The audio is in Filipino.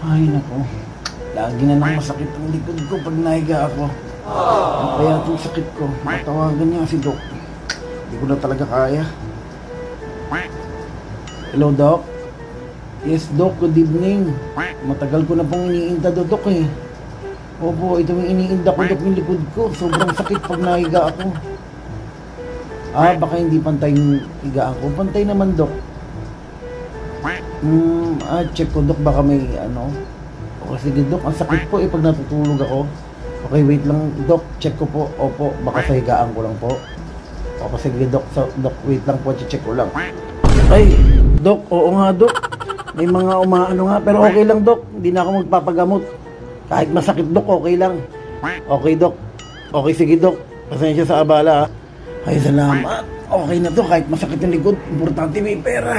Ay, nako. Lagi na lang masakit ang likod ko pag nahiga ako. Ano kaya itong sakit ko? Matawagan niya si Doc. Hindi ko na talaga kaya. Hello, Doc? Yes, Doc. Good evening. Matagal ko na pong iniinda, Doc eh. Opo, ito yung iniinda ko, Doc, yung likod ko. Sobrang sakit pag nahiga ako. Baka hindi pantay yung higaan ko. Pantay naman, Doc. Check ko, Doc. Baka may ano. O sige, Doc. Ang sakit po pag natutulog ako. Okay, wait lang, Doc. Check ko po. Opo, baka sa higaan ko lang po. Opo, sige, Doc. Doc, wait lang po. Check ko lang. Ay, Doc. Oo nga, Doc. May mga umaano nga. Pero okay lang, Doc. Hindi na ako magpapagamot. Kahit masakit, Doc, okay lang. Okay, Doc. Okay, sige, Doc. Pasensya sa abala, ha. Ay, salamat. Okay na to. Kahit masakit yung likod, importante may pera.